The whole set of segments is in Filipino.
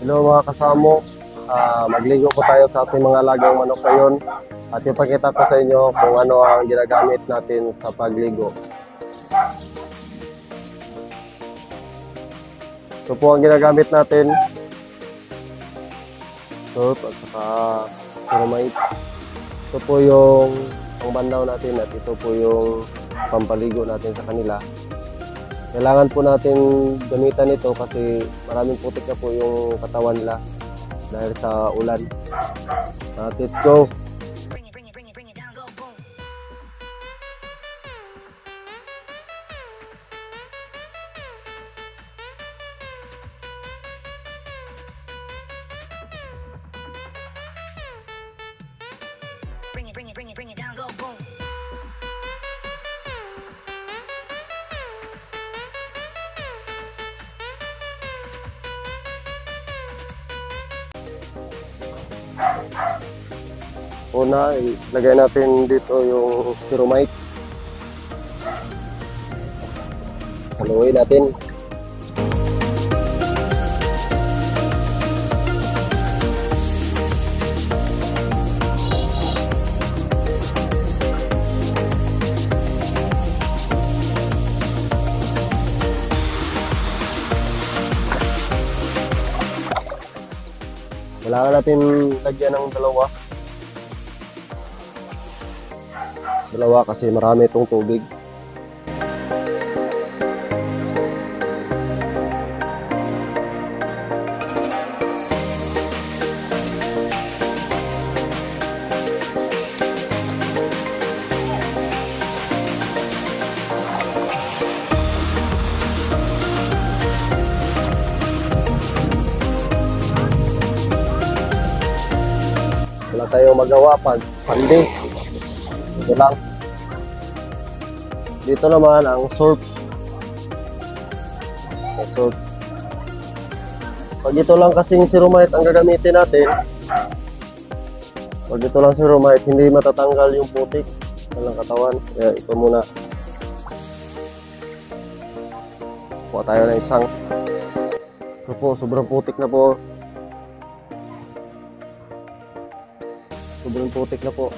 Hello mga kasamo, magligo po tayo sa ating mga alagang manok ngayon at ipakita ko sa inyo kung ano ang ginagamit natin sa pagligo. Ito po ang ginagamit natin, soap at saka Suromite. Ito po yung pangbanlaw natin at ito po yung pampaligo natin sa kanila. Kailangan po natin gamitan ito kasi maraming putik na po yung katawan nila dahil sa ulan. Let's go! Bring it down, go boom. Bring it down, go boom. Una, ilagay natin dito yung Suromite. Haluin natin. Kailangan natin lagyan ng dalawa kasi marami itong tubig. Wala tayong magawa pag pandi. Ito lang. Dito naman ang surf. Surf. Pag ito lang kasing Suromite ang gagamitin natin, pag ito lang Suromite, hindi matatanggal yung putik ng katawan. Kaya ito muna. Kuha tayo ng isang. Ito po, sobrang putik na po. Sobrang putik na po.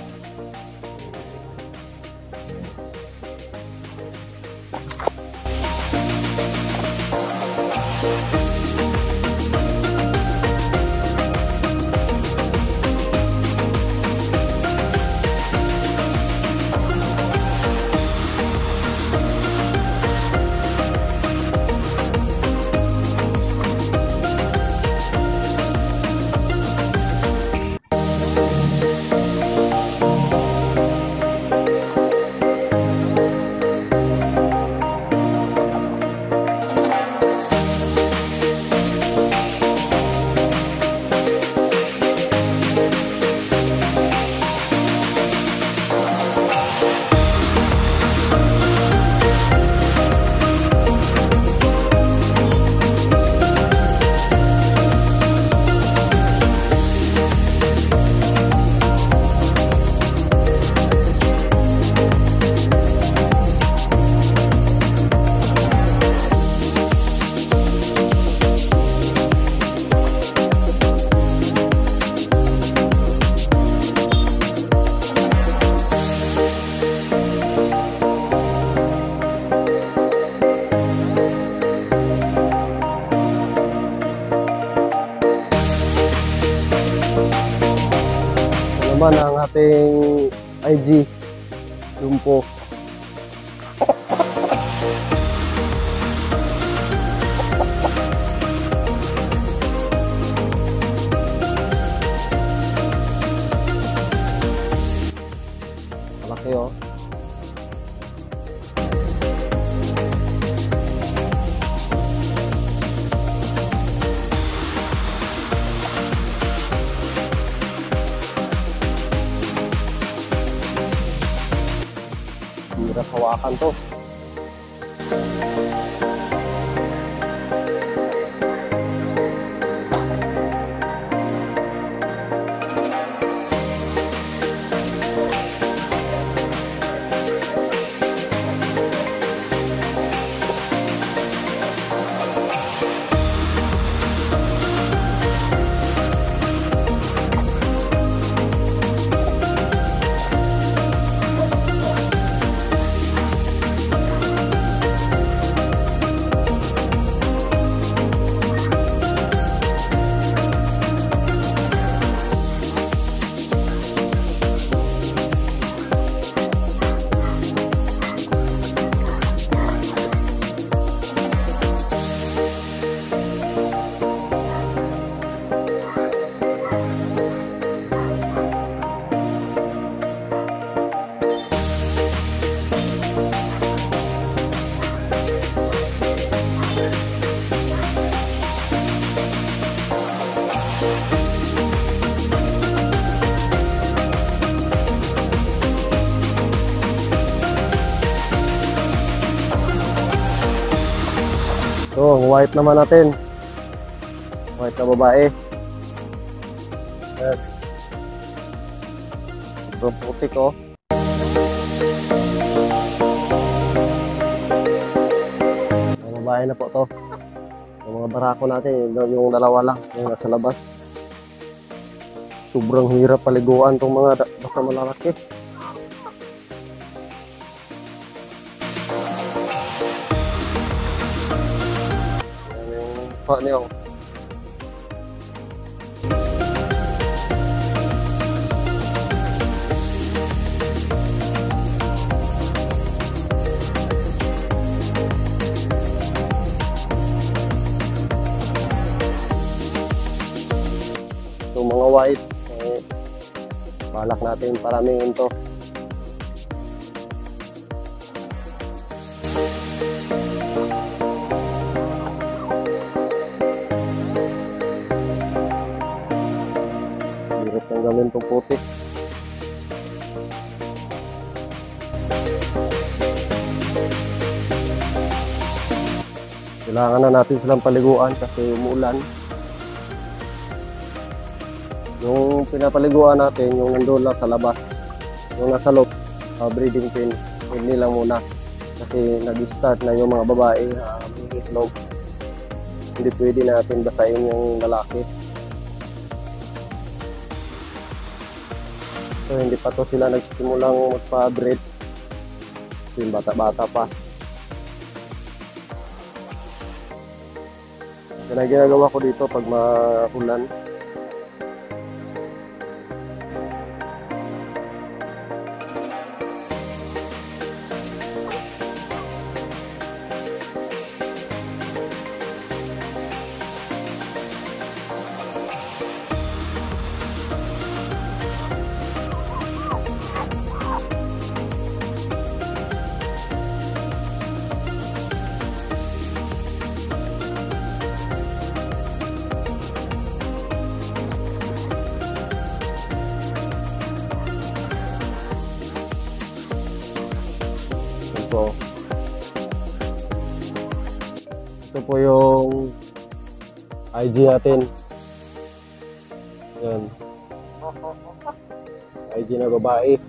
Naman ang ating IG lumpo. Malaki oh. Hirap hawakan to. Yung white naman natin. White na babae. Ayan. Sobrang putik oh. Yung babae na po to. Yung mga barako natin, yung dalawa lang, yung nasa labas. Sobrang hirap paliguan tong mga basta malalaki. Yan yung pa niya. Yung mga white, balak natin paramihin to. Hirap ng gawin itong putik. Kailangan na natin silang paliguan kasi umuulan. Yung pinapaliguan natin, yung nandun lang sa labas, yung nasa loob, breeding pen, hindi lang muna. Kasi nag-start na yung mga babae, itlog. Hindi pwede natin basahin yung lalaki. So hindi pa to sila nagsimulang magpa-breed. Kasi yung bata-bata pa. Yan ang ginagawa ko dito pag maulan. Ito po yung IG natin. Yan. IG na babae.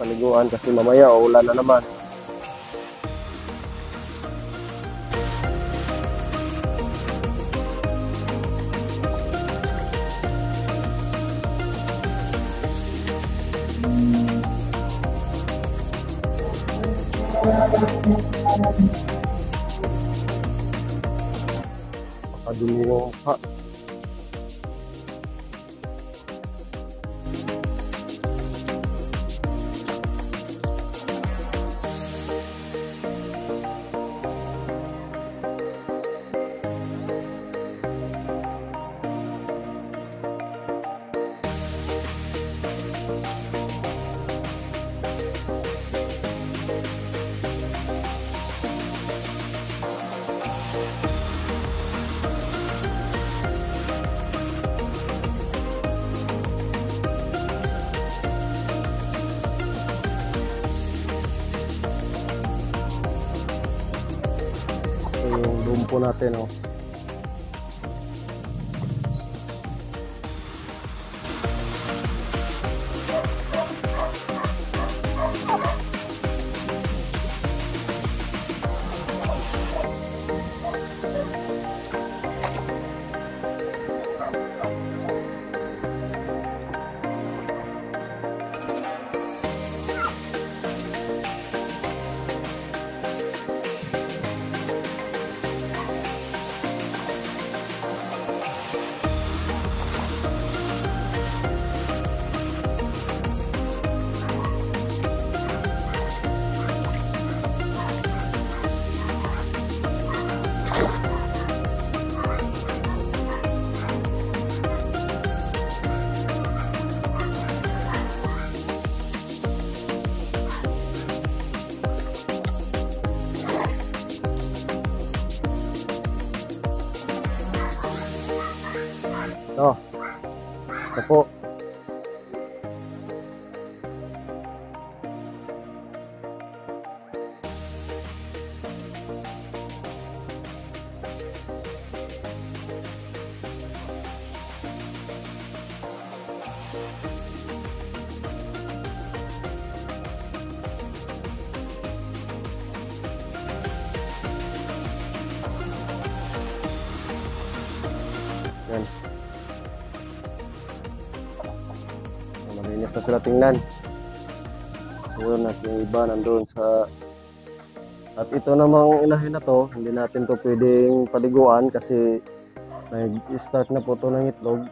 Paliguan kasi mamaya ulan na naman. Pakadumi yung mukha. Yung lumpo natin oh. Ito. Basta po. Yan. Malinis na sila tingnan. Yun, at yung iba nandun sa... At ito namang inahin na to, hindi natin to pwedeng paliguan kasi nag-start na po to ng itlog.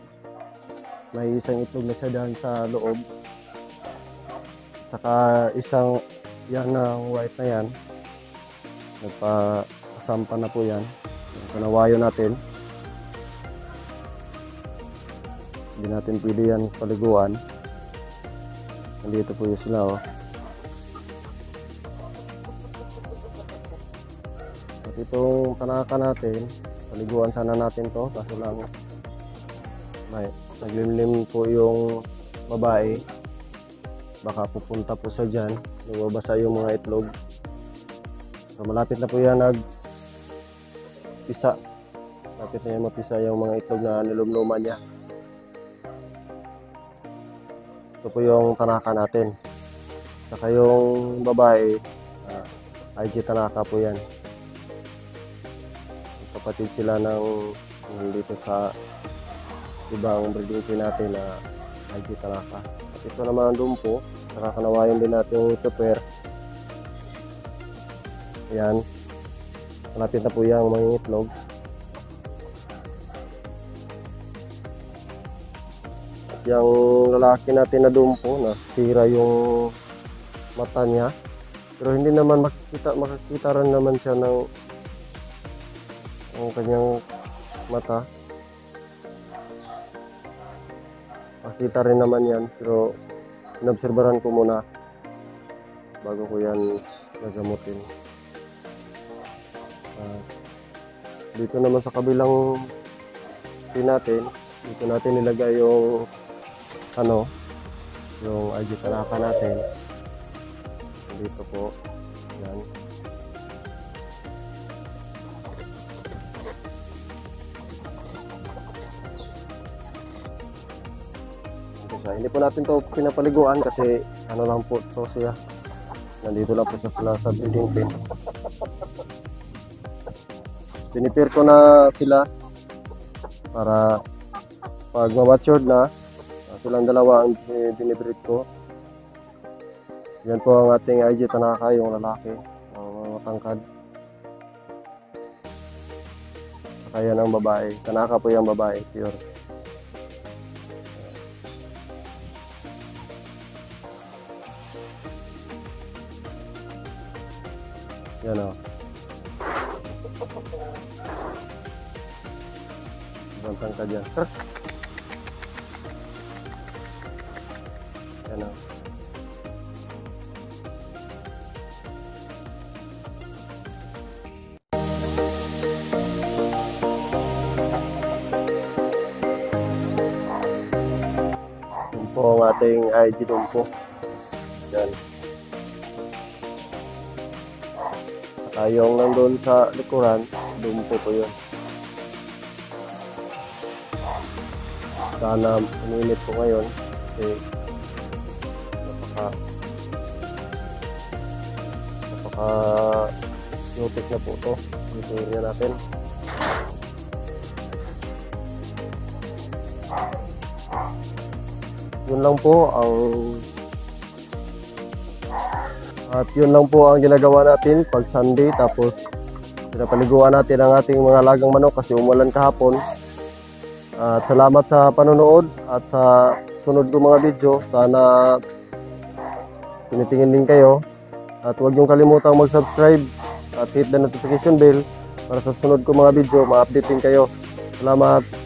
May isang itlog na siya dyan sa loob. Saka isang yan na white na yan. Nagpa-sampa na po yan. Yung kanawayo natin. Hindi natin pwede yan paliguan. Nandito po yung sila, oh. At itong panaka natin, paliguan sana natin to. Kaso lang, may naglimlim po yung babae. Baka pupunta po siya dyan. Lumabasa yung mga itlog. So, malapit na po yan nagpisa. Malapit na yan mapisa yung mga itlog na nilumluman niya. Ito po yung tanaka natin. Saka yung babae, IG tanaka po yan. Kapatid sila ng dito sa ibang breeding pin natin na IG tanaka. At ito naman ang dumpo. Nakakanawayan din natin yung super. Ayan. Malapit na po yung mga itlog. Yung lalaki natin na dumpo, nasira yung mata niya. Pero hindi naman makikita rin naman siya ng ang kanyang mata. Makita rin naman yan, pero inobserbahan ko muna bago ko yan nagamutin. Dito naman sa kabilang pin natin, dito natin nilagay yung yung IG tanaka natin. Dito po. Yan. Ito siya. Hindi po natin to pinapaliguan kasi lang po to siya. Nandito lang po siya sa breeding pin. Pinipir ko na sila para pag ma-matured na, silang dalawa ang binibreed ko. Yan po ang ating IG tanaka, yung lalaki, ang matangkad. Saka yan ang babae. Tanaka po yung babae, pure. Yan o. Ibang tangkad yan. Yan o. Yan po ang ating IG dumpo. Yan. Saka yung nandun sa likuran, dumpo po yun. Sana uminit po ngayon kasi napaka nutik na po ito. Tingnan natin. Yun lang po ang ginagawa natin pag Sunday, tapos pinapaliguan natin ang ating mga alagang manok kasi umulan kahapon. At salamat sa panonood at sa sunod ko mga video. Sana tinitingin din kayo. At huwag niyong kalimutang mag-subscribe at hit the notification bell para sa sunod ko mga video ma-update din kayo. Salamat!